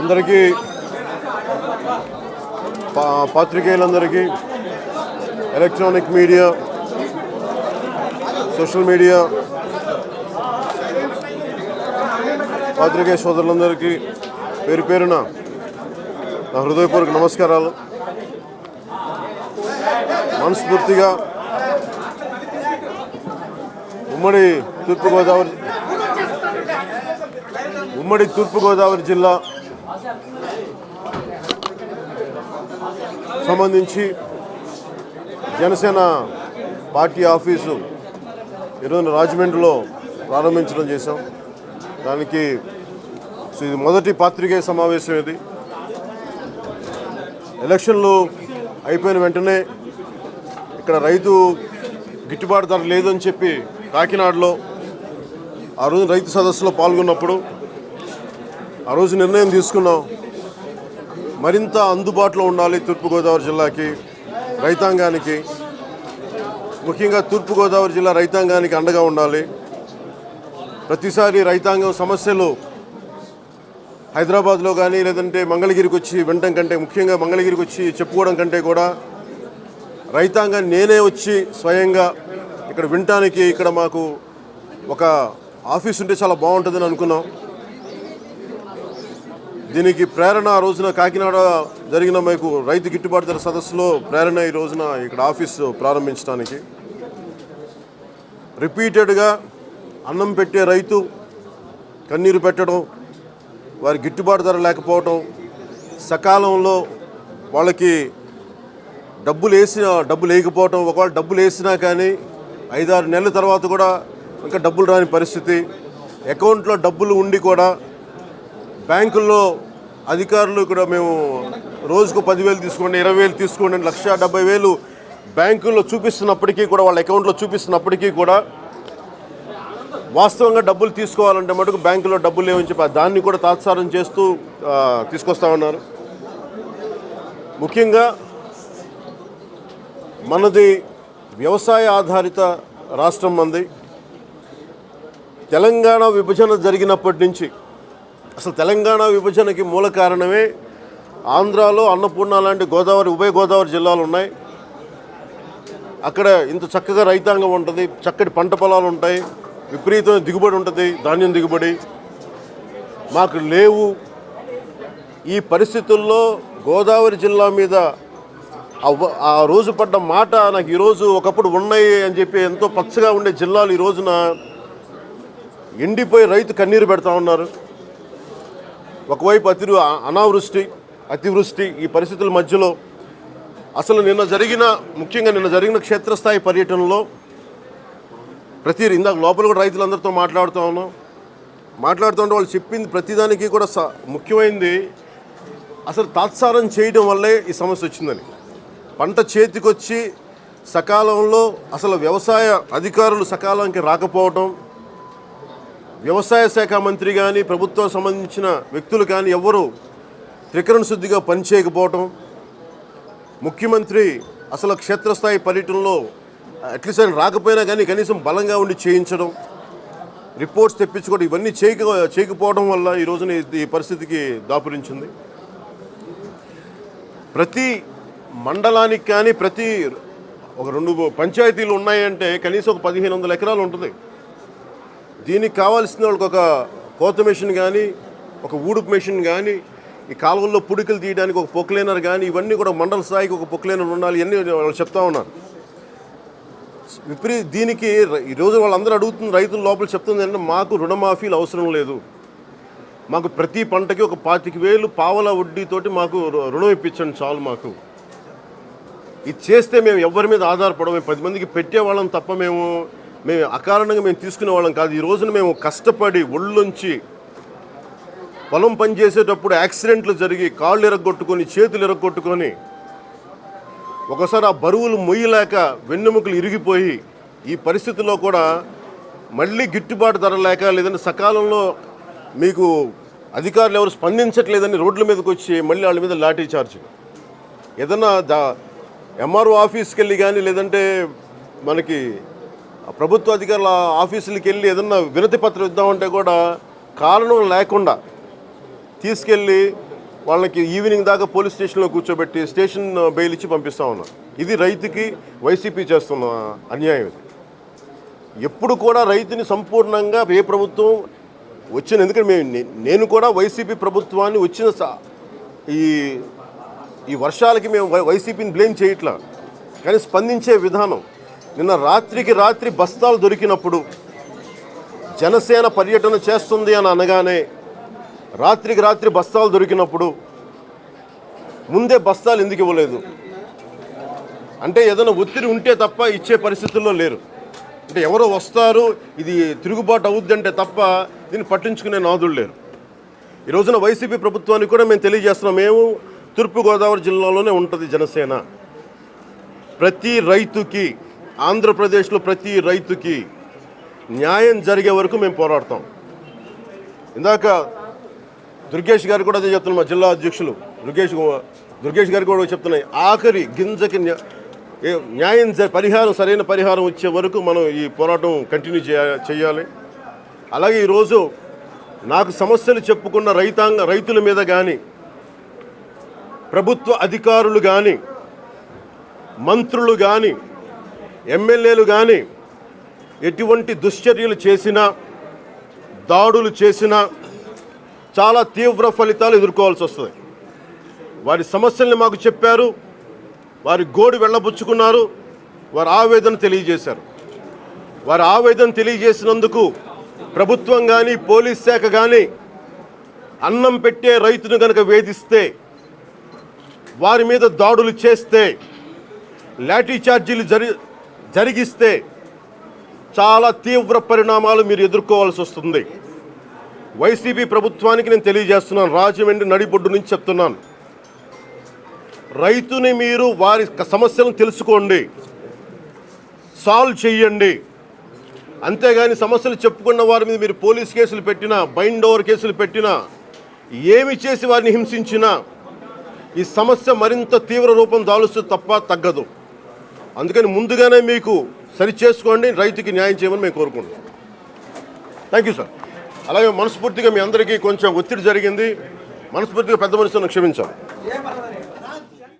అందరికీ పాత్రికేయులందరికీ electronic media social media పాత్రికేయ సోదరులందరికీ పేరు పేరున నా హృదయపూర్వక నమస్కారాలు. మనస్ఫూర్తిగా ఉమ్మడి తూర్పుగోదావరి జిల్లా సంబంధించి జనసేన పార్టీ ఆఫీసు ఈరోజు రాజమండ్రిలో ప్రారంభించడం చేశాం. దానికి ఇది మొదటి పాత్రికేయ సమావేశం. ఇది ఎలక్షన్లు అయిపోయిన వెంటనే ఇక్కడ రైతు గిట్టుబాటు ధర లేదని చెప్పి కాకినాడలో ఆ రోజు రైతు సదస్సులో పాల్గొన్నప్పుడు ఆ రోజు నిర్ణయం తీసుకున్నాం. మరింత అందుబాటులో ఉండాలి తూర్పుగోదావరి జిల్లాకి, రైతాంగానికి, ముఖ్యంగా తూర్పుగోదావరి జిల్లా రైతాంగానికి అండగా ఉండాలి. ప్రతిసారి రైతాంగం సమస్యలు హైదరాబాద్లో కానీ లేదంటే మంగళగిరికి వచ్చి వినటం కంటే, ముఖ్యంగా మంగళగిరికి వచ్చి చెప్పుకోవడం కంటే కూడా రైతాంగాన్ని నేనే వచ్చి స్వయంగా ఇక్కడ వినటానికి ఇక్కడ మాకు ఒక ఆఫీస్ ఉంటే చాలా బాగుంటుందని అనుకున్నాం. దీనికి ప్రేరణ ఆ రోజున కాకినాడ జరిగిన మీకు రైతు గిట్టుబాటు ధర సదస్సులో ప్రేరణ ఈ రోజున ఇక్కడ ఆఫీసు ప్రారంభించడానికి. రిపీటెడ్గా అన్నం పెట్టే రైతు కన్నీరు పెట్టడం, వారి గిట్టుబాటు ధర లేకపోవటం, సకాలంలో వాళ్ళకి డబ్బులు వేయకపోవటం, ఒకవేళ డబ్బులు వేసినా కానీ 5-6 నెలల తర్వాత కూడా ఇంకా డబ్బులు రాని పరిస్థితి, అకౌంట్లో డబ్బులు ఉండి కూడా బ్యాంకుల్లో అధికారులు కూడా మేము రోజుకు 10,000 తీసుకోండి, 20,000 తీసుకోండి, 1,70,000 బ్యాంకుల్లో చూపిస్తున్నప్పటికీ కూడా, వాళ్ళ అకౌంట్లో చూపిస్తున్నప్పటికీ కూడా వాస్తవంగా డబ్బులు తీసుకోవాలంటే మటుకు బ్యాంకులో డబ్బులు లేవని చెప్పి దాన్ని కూడా తాత్సారం చేస్తూ తీసుకొస్తా ఉన్నారు. ముఖ్యంగా మనది వ్యవసాయ ఆధారిత రాష్ట్రం. మంది తెలంగాణ విభజన జరిగినప్పటి నుంచి, అసలు తెలంగాణ విభజనకి మూల కారణమే ఆంధ్రాలో అన్నపూర్ణ లాంటి ఉభయ గోదావరి జిల్లాలు ఉన్నాయి. అక్కడ ఇంత చక్కగా రైతాంగం ఉంటుంది, చక్కటి పంట పొలాలు ఉంటాయి, విపరీతమైన దిగుబడి ఉంటుంది, ధాన్యం దిగుబడి మాకు లేవు. ఈ పరిస్థితుల్లో గోదావరి జిల్లా మీద ఆ రోజు పడ్డ మాట నాకు ఈరోజు ఒకప్పుడు ఉన్నాయి అని చెప్పి ఎంతో పచ్చగా ఉండే జిల్లాలు ఈ రోజున ఎండిపోయి రైతు కన్నీరు పెడతా ఉన్నారు. ఒకవైపు అనావృష్టి, అతివృష్టి, ఈ పరిస్థితుల మధ్యలో అసలు ముఖ్యంగా నిన్న జరిగిన క్షేత్రస్థాయి పర్యటనలో ఇందాక లోపల కూడా రైతులందరితో మాట్లాడుతుంటే వాళ్ళు చెప్పింది ప్రతిదానికి కూడా ముఖ్యమైనది అసలు తాత్సారం చేయడం వల్లే ఈ సమస్య వచ్చిందని. పంట చేతికొచ్చి సకాలంలో అసలు వ్యవసాయ అధికారులు సకాలానికి రాకపోవటం, వ్యవసాయ శాఖ మంత్రి కానీ ప్రభుత్వం సంబంధించిన వ్యక్తులు కానీ ఎవరు త్రికరణ శుద్ధిగా పనిచేయకపోవటం, ముఖ్యమంత్రి అసలు క్షేత్రస్థాయి పర్యటనలో అట్లీస్ట్ ఆయన రాకపోయినా కానీ కనీసం బలంగా ఉండి చేయించడం, రిపోర్ట్స్ తెప్పించుకోవడం, ఇవన్నీ చేయకపోవడం వల్ల ఈ రోజున ఈ పరిస్థితికి దాపురించింది. ప్రతి మండలానికి కానీ ఒక 2 పంచాయతీలు ఉన్నాయంటే కనీసం ఒక 1,500 ఎకరాలు ఉంటుంది. దీనికి కావాల్సిన వాళ్ళకి ఒక కోత మెషిన్ కానీ, ఒక ఊడుపు మెషిన్ కానీ, ఈ కాలువల్లో పుడికలు తీయడానికి ఒక పొక్లైనర్ కానీ, ఇవన్నీ కూడా మండల స్థాయికి ఒక పొక్లైనర్ ఉండాలి. ఇవన్నీ వాళ్ళు చెప్తా ఉన్నారు. దీనికి ఈరోజు వాళ్ళందరూ అడుగుతున్న రైతుల లోపల చెప్తుంది అంటే మాకు రుణమాఫీలు అవసరం లేదు, మాకు ప్రతి పంటకి ఒక 25,000 పావల వడ్డీతోటి మాకు రుణం ఇప్పించండి చాలు, మాకు ఇది చేస్తే మేము ఎవరి మీద ఆధారపడము, 10 మందికి పెట్టేవాళ్ళం తప్ప మేము అకారణంగా మేము తీసుకునే వాళ్ళం కాదు. ఈ రోజున మేము కష్టపడి ఒళ్ళొంచి పొలం పని చేసేటప్పుడు యాక్సిడెంట్లు జరిగి కాళ్ళు ఇరగొట్టుకొని, చేతులు ఇరగొట్టుకొని, ఒకసారి ఆ బరువులు మొయ్యలేక వెన్నెముకలు ఇరిగిపోయి ఈ పరిస్థితుల్లో కూడా మళ్ళీ గిట్టుబాటు ధర లేక, లేదంటే సకాలంలో మీకు అధికారులు ఎవరు స్పందించట్లేదని రోడ్ల మీదకి వచ్చి మళ్ళీ వాళ్ళ మీద లాఠీ చార్జ్, ఏదన్నా ఎంఆర్ఓ ఆఫీస్కి వెళ్ళి కానీ లేదంటే మనకి ప్రభుత్వ అధికారుల ఆఫీసులకి వెళ్ళి ఏదన్నా వినతి పత్రం ఇద్దామంటే కూడా కారణం లేకుండా తీసుకెళ్ళి వాళ్ళకి ఈవినింగ్ దాకా పోలీస్ స్టేషన్లో కూర్చోబెట్టి స్టేషన్ బెయిల్ ఇచ్చి పంపిస్తూ ఉన్నాం. ఇది రైతుకి వైసీపీ చేస్తున్న అన్యాయం. ఇది ఎప్పుడు కూడా రైతుని సంపూర్ణంగా ఏ ప్రభుత్వం ఎందుకంటే నేను కూడా వైసీపీ ప్రభుత్వాన్ని ఈ వర్షాలకి మేము వైసీపీని బ్లేమ్ చేయట్లా, కానీ స్పందించే విధానం. నిన్న రాత్రికి రాత్రి బస్తాలు దొరికినప్పుడు, జనసేన పర్యటన చేస్తుంది అని అనగానే రాత్రికి రాత్రి బస్తాలు దొరికినప్పుడు ముందే బస్తాలు ఎందుకు ఇవ్వలేదు అంటే ఏదైనా ఒత్తిడి ఉంటే తప్ప ఇచ్చే పరిస్థితుల్లో లేరు. అంటే ఎవరో వస్తారు, ఇది తిరుగుబాటు అవుద్దంటే తప్ప దీన్ని పట్టించుకునే నాదులు లేరు. ఈ రోజున వైసీపీ ప్రభుత్వానికి కూడా మేము తెలియజేస్తున్నాం, మేము తూర్పుగోదావరి జిల్లాలోనే ఉంటుంది జనసేన. ప్రతి రైతుకి, ఆంధ్రప్రదేశ్లో ప్రతి రైతుకి న్యాయం జరిగే వరకు మేము పోరాడతాం. ఇందాక దుర్గేష్ గారు కూడా అదే చెప్తున్నాం, మా జిల్లా అధ్యక్షులు దుర్గేష్ గారు కూడా చెప్తున్నాయి, ఆఖరి గింజకి న్యాయం పరిహారం, సరైన పరిహారం వచ్చే వరకు మనం ఈ పోరాటం కంటిన్యూ చేయాలి. అలాగే ఈరోజు నాకు సమస్యలు చెప్పుకున్న రైతుల మీద కానీ, ప్రభుత్వ అధికారులు కానీ, మంత్రులు కానీ, ఎమ్మెల్యేలు కానీ ఎటువంటి దుశ్చర్యలు చేసినా, దాడులు చేసినా చాలా తీవ్ర ఫలితాలు ఎదుర్కోవాల్సి వస్తుంది. వారి సమస్యల్ని మాకు చెప్పారు, వారి గోడు వెళ్ళబుచ్చుకున్నారు, వారి ఆవేదన తెలియజేశారు. వారి ఆవేదన తెలియజేసినందుకు ప్రభుత్వం కానీ, పోలీస్ శాఖ కానీ అన్నం పెట్టే రైతును కనుక వేధిస్తే, వారి మీద దాడులు చేస్తే, లాఠీ చార్జీలు జరిగిస్తే చాలా తీవ్ర పరిణామాలు మీరు ఎదుర్కోవాల్సి వస్తుంది. వైసీపీ ప్రభుత్వానికి నేను తెలియజేస్తున్నాను, రాజమండ్రి నడిబొడ్డు నుంచి చెప్తున్నాను, రైతుని మీరు వారి సమస్యలను తెలుసుకోండి, సాల్వ్ చేయండి. అంతేగాని సమస్యలు చెప్పుకున్న వారి మీద మీరు పోలీస్ కేసులు పెట్టినా, బైండ్ ఓవర్ కేసులు పెట్టినా, ఏమి చేసి వారిని హింసించినా ఈ సమస్య మరింత తీవ్ర రూపం దాలుస్తుంది తప్ప తగ్గదు. అందుకని ముందుగానే మీకు సరి చేసుకోండి, రైతుకి న్యాయం చేయమని మేము కోరుకుంటున్నాం. Thank you sir. అలాగే మనస్ఫూర్తిగా మీ అందరికీ కొంచెం ఒత్తిడి జరిగింది, మనస్ఫూర్తిగా పెద్ద మనుషులను క్షమించాలి.